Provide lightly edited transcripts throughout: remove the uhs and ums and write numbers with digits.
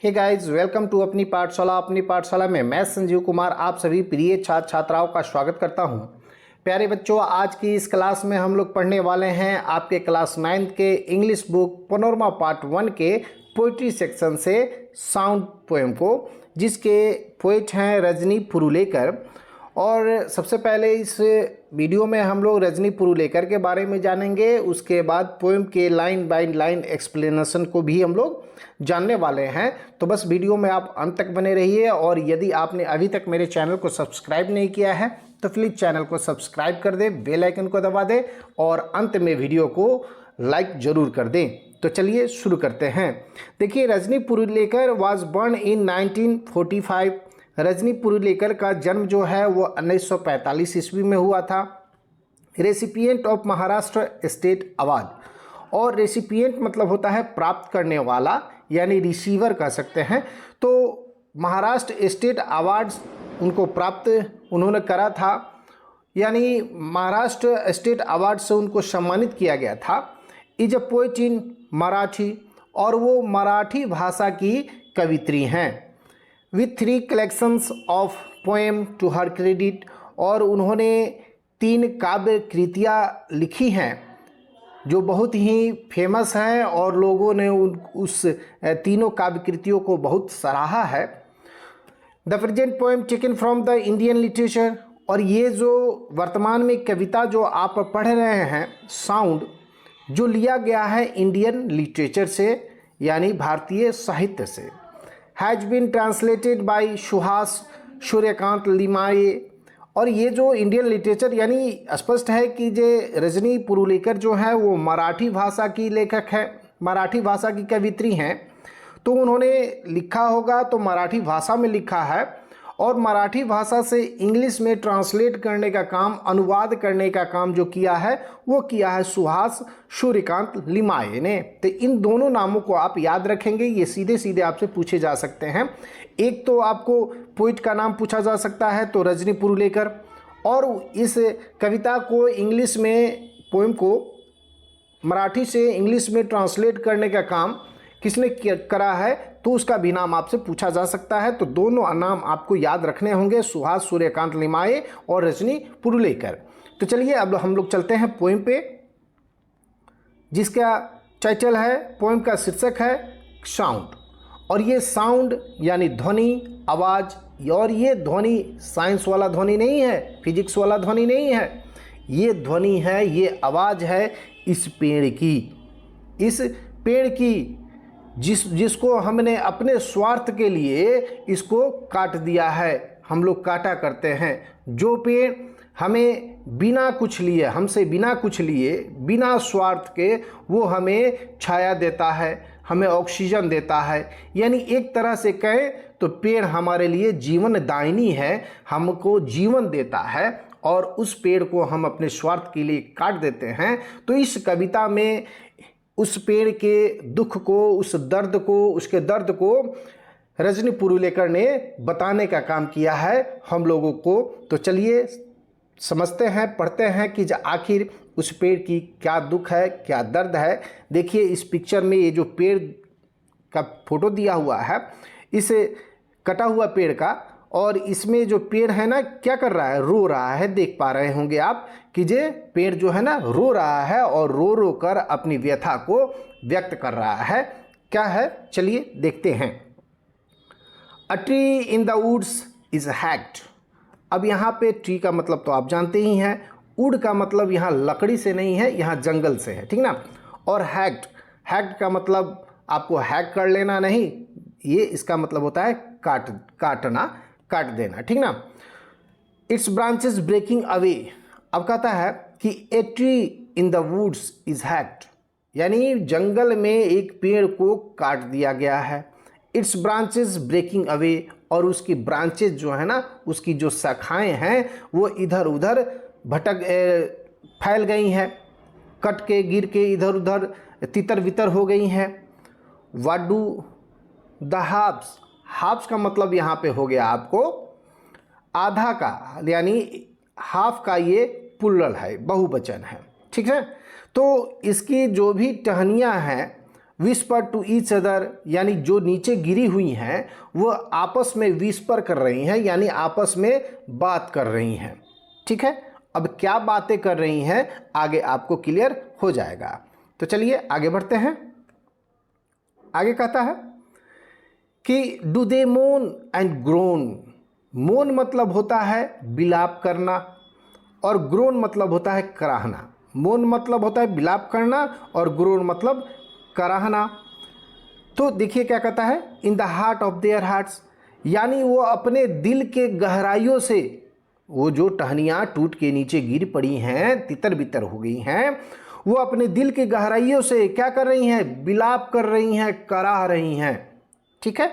Hey guys, welcome to अपनी पाठशाला में मैं संजीव कुमार आप सभी प्रिय छात्र छात्राओं का स्वागत करता हूं। प्यारे बच्चों, आज की इस क्लास में हम लोग पढ़ने वाले हैं आपके क्लास 9th के इंग्लिश बुक पनोरमा पार्ट 1 के पोइट्री सेक्शन से साउंड पोएम को, जिसके पोइट हैं रजनी पुरुलेकर। और सबसे पहले इस वीडियो में हम लोग रजनी पुरुलेकर के बारे में जानेंगे, उसके बाद पोएम के लाइन बाय लाइन एक्सप्लेनेशन को भी हम लोग जानने वाले हैं। तो बस वीडियो में आप अंत तक बने रहिए, और यदि आपने अभी तक मेरे चैनल को सब्सक्राइब नहीं किया है तो प्लीज़ चैनल को सब्सक्राइब कर दें, बेल आइकन को दबा दें और अंत में वीडियो को लाइक ज़रूर कर दें। तो चलिए शुरू करते हैं। देखिए, रजनी पुरुलेकर वाज बर्न इन 1945। रजनी पुरुलेकर का जन्म जो है वो 1945 ईस्वी में हुआ था। Recipient of Maharashtra state award, और रेसिपिएंट मतलब होता है प्राप्त करने वाला, यानी रिसीवर कह सकते हैं। तो महाराष्ट्र स्टेट अवार्ड्स उनको प्राप्त उन्होंने करा था, यानी महाराष्ट्र स्टेट अवार्ड से उनको सम्मानित किया गया था। Is a poet in Marathi, और वो मराठी भाषा की कवित्री हैं। With 3 collections of poem to her credit, और उन्होंने 3 काव्य कृतियाँ लिखी हैं जो बहुत ही फेमस हैं, और लोगों ने उस तीनों काव्य कृतियों को बहुत सराहा है। The present poem taken from the Indian literature, और ये जो वर्तमान में कविता जो आप पढ़ रहे हैं साउंड, जो लिया गया है इंडियन लिटरेचर से, यानी भारतीय साहित्य से। Has been translated by Suhas Suryakant Limaye, और ये जो इंडियन लिटरेचर, यानी स्पष्ट है कि जे रजनी पुरुलेकर जो है वो मराठी भाषा की लेखक है, मराठी भाषा की कवित्री हैं। तो उन्होंने लिखा होगा तो मराठी भाषा में लिखा है, और मराठी भाषा से इंग्लिश में ट्रांसलेट करने का काम, अनुवाद करने का काम जो किया है वो किया है सुहास सूर्यकांत लिमाये ने। तो इन दोनों नामों को आप याद रखेंगे, ये सीधे सीधे आपसे पूछे जा सकते हैं। एक तो आपको पोइट का नाम पूछा जा सकता है, तो रजनी पुरुलेकर, और इस कविता को इंग्लिश में, पोएम को मराठी से इंग्लिश में ट्रांसलेट करने का काम किसने करा है, तो उसका भी नाम आपसे पूछा जा सकता है। तो दोनों नाम आपको याद रखने होंगे, सुहास सूर्यकांत लिमाये और रजनी पुरुलेकर। तो चलिए अब हम लोग चलते हैं पोएम पे, जिसका टाइटल है, पोएम का शीर्षक है साउंड। और ये साउंड यानी ध्वनि, आवाज़, और ये ध्वनि साइंस वाला ध्वनि नहीं है, फिजिक्स वाला ध्वनि नहीं है, ये ध्वनि है, ये आवाज़ है इस पेड़ की, इस पेड़ की जिसको हमने अपने स्वार्थ के लिए इसको काट दिया है। हम लोग काटा करते हैं। जो पेड़ हमें बिना कुछ लिए, हमसे बिना कुछ लिए, बिना स्वार्थ के वो हमें छाया देता है, हमें ऑक्सीजन देता है, यानी एक तरह से कहें तो पेड़ हमारे लिए जीवनदायिनी है, हमको जीवन देता है, और उस पेड़ को हम अपने स्वार्थ के लिए काट देते हैं। तो इस कविता में उस पेड़ के दुख को, उस दर्द को, उसके दर्द को रजनी पुरुलेकर ने बताने का काम किया है हम लोगों को। तो चलिए समझते हैं, पढ़ते हैं कि आखिर उस पेड़ की क्या दुख है, क्या दर्द है। देखिए इस पिक्चर में ये जो पेड़ का फोटो दिया हुआ है, इस कटा हुआ पेड़ का, और इसमें जो पेड़ है ना क्या कर रहा है, रो रहा है। देख पा रहे होंगे आप कि जे पेड़ जो है ना रो रहा है, और रो रो कर अपनी व्यथा को व्यक्त कर रहा है। क्या है, चलिए देखते हैं। A tree in the woods is hacked. अब यहाँ पे ट्री का मतलब तो आप जानते ही हैं, वुड का मतलब यहाँ लकड़ी से नहीं है, यहाँ जंगल से है, ठीक ना। और हैक्ड, हैक्ड का मतलब आपको हैक कर लेना नहीं, ये इसका मतलब होता है काटना, काट देना, ठीक ना। Its branches breaking away. अब कहता है कि a tree in the woods is hacked, यानी जंगल में एक पेड़ को काट दिया गया है। इट्स ब्रांचेस ब्रेकिंग अवे, और उसकी ब्रांचेस जो है ना, उसकी जो शाखाएं हैं वो इधर उधर फैल गई हैं, कट के गिर के इधर उधर तितर बितर हो गई हैं। What do the halves, halves का मतलब यहाँ पे हो गया आपको आधा का, यानी हाफ का ये प्लुरल है, बहुवचन है, ठीक है। तो इसकी जो भी टहनियाँ हैं विस्पर टू ईच अदर, यानी जो नीचे गिरी हुई हैं वो आपस में विस्पर कर रही हैं, यानी आपस में बात कर रही हैं। ठीक है, अब क्या बातें कर रही हैं आगे आपको क्लियर हो जाएगा। तो चलिए आगे बढ़ते हैं। आगे कहता है कि डू दे मोन एंड ग्रोन। मोन मतलब होता है बिलाप करना और ग्रोन मतलब होता है कराहना। मोन मतलब होता है बिलाप करना और ग्रोन मतलब कराहना। तो देखिए क्या कहता है, in the heart of their hearts, यानी वो अपने दिल के गहराइयों से, वो जो टहनियाँ टूट के नीचे गिर पड़ी हैं, तितर बितर हो गई हैं, वो अपने दिल के गहराइयों से क्या कर रही हैं, बिलाप कर रही हैं, कराह रही हैं। ठीक है,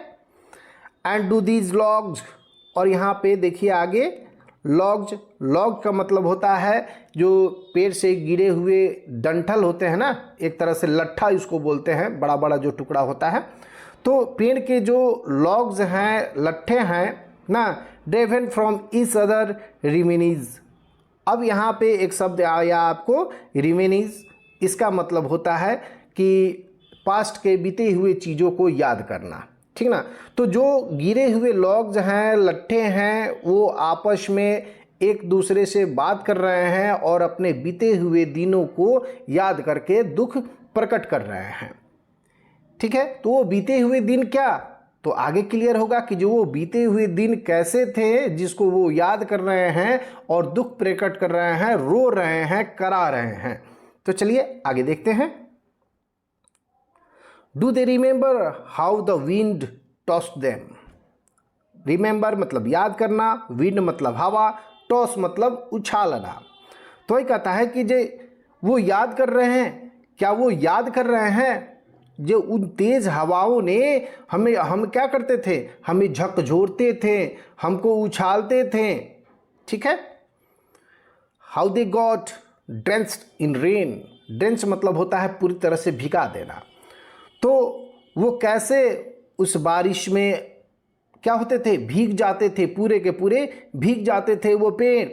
एंड डू दीज लॉग्स, और यहाँ पे देखिए आगे लॉग्स, लॉग का मतलब होता है जो पेड़ से गिरे हुए डंठल होते हैं ना, एक तरह से लट्ठा इसको बोलते हैं, बड़ा बड़ा जो टुकड़ा होता है। तो पेड़ के जो लॉग्स हैं, लट्ठे हैं ना, ड्रेवन फ्रॉम ईच अदर रिमेनीज। अब यहाँ पे एक शब्द आया आपको रिमेनीज, इसका मतलब होता है कि पास्ट के बीते हुए चीज़ों को याद करना। ठीक ना, तो जो गिरे हुए लॉग्स हैं, लट्ठे हैं, वो आपस में एक दूसरे से बात कर रहे हैं और अपने बीते हुए दिनों को याद करके दुख प्रकट कर रहे हैं। ठीक है, तो वो बीते हुए दिन क्या, तो आगे क्लियर होगा कि जो वो बीते हुए दिन कैसे थे जिसको वो याद कर रहे हैं और दुख प्रकट कर रहे हैं, रो रहे हैं, करा रहे हैं। तो चलिए आगे देखते हैं। Do they remember how the wind tossed them. Remember मतलब याद करना, विंड मतलब हवा, टॉस मतलब उछालना। तो ये कहता है कि जे वो याद कर रहे हैं, क्या वो याद कर रहे हैं जो उन तेज हवाओं ने हम क्या करते थे, हमें झकझोरते थे, हमको उछालते थे। ठीक है, how they got drenched in rain. Drench मतलब होता है पूरी तरह से भिगा देना। तो वो कैसे उस बारिश में क्या होते थे, भीग जाते थे, पूरे के पूरे भीग जाते थे वो पेड़।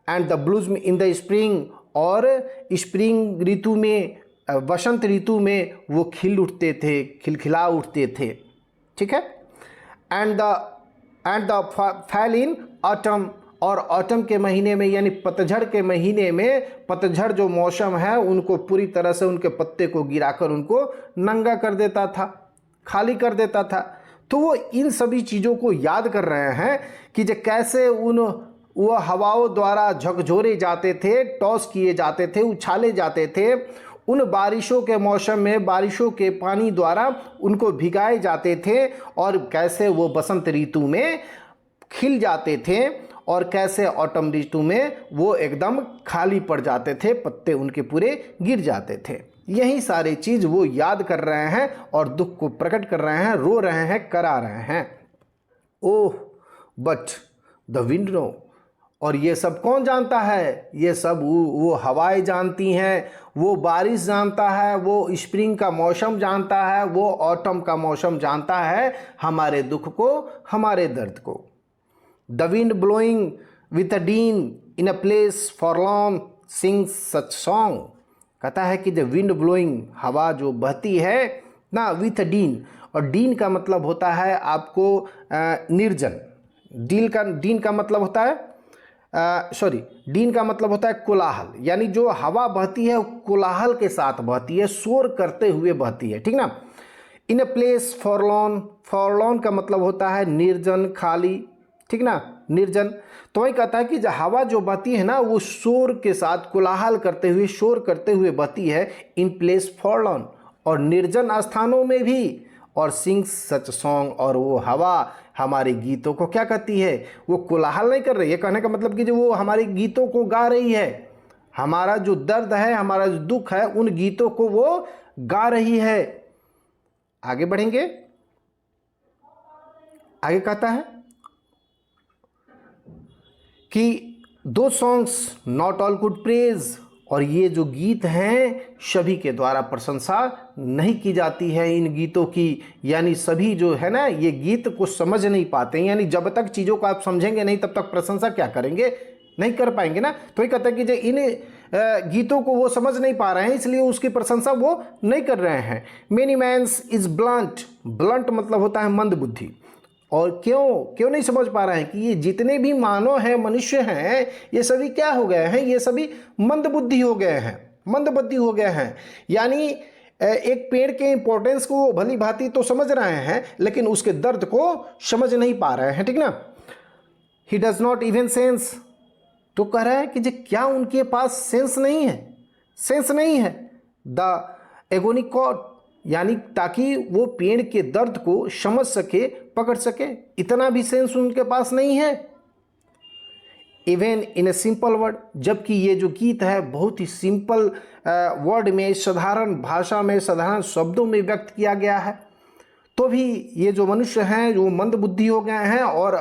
And the blues in the spring, और स्प्रिंग ऋतु में, वसंत ऋतु में वो खिल उठते थे, खिलखिला उठते थे। ठीक है, एंड द फैल इन ऑटम, और ऑटम के महीने में यानी पतझड़ के महीने में, पतझड़ जो मौसम है उनको पूरी तरह से उनके पत्ते को गिराकर उनको नंगा कर देता था, खाली कर देता था। तो वो इन सभी चीज़ों को याद कर रहे हैं कि जो कैसे वो हवाओं द्वारा झकझोरे जाते थे, टॉस किए जाते थे, उछाले जाते थे, उन बारिशों के मौसम में बारिशों के पानी द्वारा उनको भिगाए जाते थे, और कैसे वो बसंत ऋतु में खिल जाते थे, और कैसे ऑटम ऋतु में वो एकदम खाली पड़ जाते थे, पत्ते उनके पूरे गिर जाते थे। यही सारी चीज़ वो याद कर रहे हैं और दुख को प्रकट कर रहे हैं, रो रहे हैं, करा रहे हैं। Oh but the wind no, और ये सब कौन जानता है, ये सब वो हवाएं जानती हैं, वो बारिश जानता है, वो स्प्रिंग का मौसम जानता है, वो ऑटम का मौसम जानता है, हमारे दुख को, हमारे दर्द को। The wind blowing with a din in a place forlorn sings such song. कहता है कि द विंड ब्लोइंग, हवा जो बहती है ना, विथ अ डीन, और डीन का मतलब होता है आपको निर्जन। डीन का मतलब होता है डीन का मतलब होता है कोलाहल, यानी जो हवा बहती है कोलाहल के साथ बहती है, शोर करते हुए बहती है। ठीक ना, इन अ प्लेस फॉरलॉर्न, फॉरलॉर्न का मतलब होता है निर्जन, खाली। ठीक ना, निर्जन। तो वही कहता है कि जो हवा जो बहती है ना, वो शोर के साथ कोलाहल करते हुए, शोर करते हुए बहती है, इन प्लेस फॉरलॉर्न, और निर्जन स्थानों में भी, और सिंग्स सच सॉन्ग, और वो हवा हमारे गीतों को क्या कहती है, वो कोलाहल नहीं कर रही है। कहने का मतलब कि जो वो हमारे गीतों को गा रही है, हमारा जो दर्द है, हमारा जो दुख है, उन गीतों को वो गा रही है। आगे बढ़ेंगे, आगे कहता है कि दो songs not all could praise, और ये जो गीत हैं सभी के द्वारा प्रशंसा नहीं की जाती है इन गीतों की, यानी सभी जो है ना ये गीत को समझ नहीं पाते हैं, यानी जब तक चीज़ों को आप समझेंगे नहीं तब तक प्रशंसा क्या करेंगे, नहीं कर पाएंगे ना। तो ये कहता है कि जो इन गीतों को वो समझ नहीं पा रहे हैं, इसलिए उसकी प्रशंसा वो नहीं कर रहे हैं। Many mans is blunt, blunt मतलब होता है मंद बुद्धि। और क्यों नहीं समझ पा रहे हैं कि ये जितने भी मानव हैं, मनुष्य हैं, ये सभी क्या हो गए हैं, ये सभी मंद बुद्धि हो गए हैं, मंद बुद्धि हो गए हैं। यानी एक पेड़ के इंपॉर्टेंस को भली भांति तो समझ रहे हैं, लेकिन उसके दर्द को समझ नहीं पा रहे हैं, ठीक ना। He does not even sense, तो कह रहा है कि जो क्या उनके पास सेंस नहीं है, सेंस नहीं है। द एगोनिक कॉर्ड, यानी ताकि वो पेड़ के दर्द को समझ सके, पकड़ सके, इतना भी सेंस उनके पास नहीं है। Even in a simple word, जबकि ये जो गीत है बहुत ही सिंपल वर्ड में, साधारण भाषा में, साधारण शब्दों में व्यक्त किया गया है, तो भी ये जो मनुष्य हैं जो मंद बुद्धि हो गए हैं और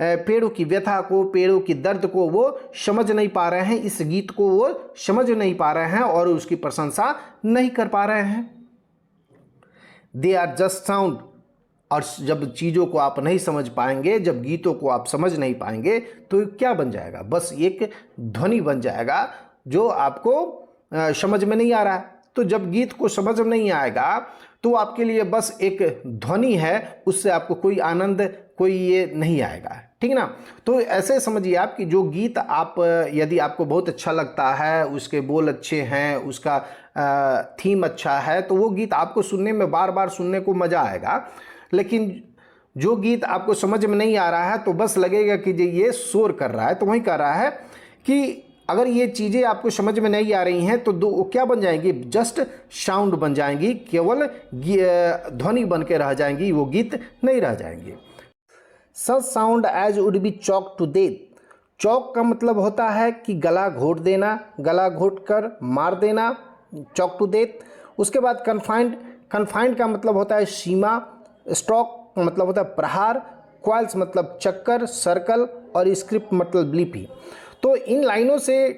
पेड़ों की व्यथा को, पेड़ों की दर्द को वो समझ नहीं पा रहे हैं, इस गीत को वो समझ नहीं पा रहे हैं और उसकी प्रशंसा नहीं कर पा रहे हैं। दे आर जस्ट साउंड, और जब चीज़ों को आप नहीं समझ पाएंगे, जब गीतों को आप समझ नहीं पाएंगे, तो क्या बन जाएगा, बस एक ध्वनि बन जाएगा जो आपको समझ में नहीं आ रहा है। तो जब गीत को समझ में नहीं आएगा तो आपके लिए बस एक ध्वनि है, उससे आपको कोई आनंद, कोई ये नहीं आएगा, ठीक ना। तो ऐसे समझिए आप कि जो गीत आप, यदि आपको बहुत अच्छा लगता है, उसके बोल अच्छे हैं, उसका थीम अच्छा है, तो वो गीत आपको सुनने में, बार बार सुनने को मज़ा आएगा। लेकिन जो गीत आपको समझ में नहीं आ रहा है तो बस लगेगा कि ये शोर कर रहा है। तो वही कह रहा है कि अगर ये चीज़ें आपको समझ में नहीं आ रही हैं तो दो क्या बन जाएंगी, जस्ट साउंड बन जाएंगी, केवल ध्वनि बन के रह जाएंगी, वो गीत नहीं रह जाएंगे। Such sound as would be choke to death, चौक का मतलब होता है कि गला घोट देना, गला घोट कर मार देना, चॉक टू डेथ। उसके बाद कन्फाइंड, कन्फाइंड का मतलब होता है सीमा, स्ट्रोक मतलब होता है प्रहार, क्वाइल्स मतलब चक्कर, सर्कल, और स्क्रिप्ट मतलब ब्लीपी। तो इन लाइनों से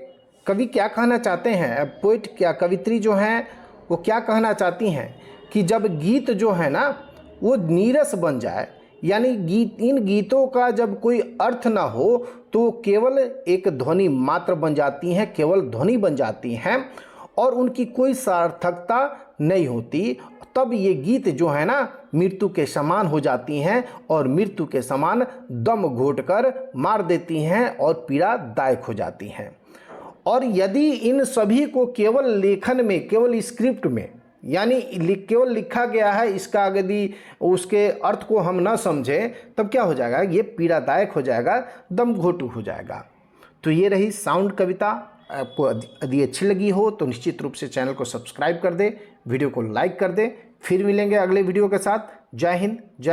कवि क्या कहना चाहते हैं, पोइट क्या, कवित्री जो हैं वो क्या कहना चाहती हैं कि जब गीत जो है ना वो नीरस बन जाए, यानी इन गीतों का जब कोई अर्थ ना हो तो केवल एक ध्वनि मात्र बन जाती हैं, केवल ध्वनि बन जाती हैं और उनकी कोई सार्थकता नहीं होती, तब ये गीत जो है ना मृत्यु के समान हो जाती हैं और मृत्यु के समान दम घोटकर मार देती हैं और पीड़ादायक हो जाती हैं। और यदि इन सभी को केवल लेखन में, केवल स्क्रिप्ट में, यानी केवल लिखा गया है, इसका यदि उसके अर्थ को हम ना समझें तब क्या हो जाएगा, ये पीड़ादायक हो जाएगा, दम घोटू हो जाएगा। तो ये रही साउंड कविता। आपको यदि अच्छी लगी हो तो निश्चित रूप से चैनल को सब्सक्राइब कर दे, वीडियो को लाइक कर दे। फिर मिलेंगे अगले वीडियो के साथ। जय हिंद, जय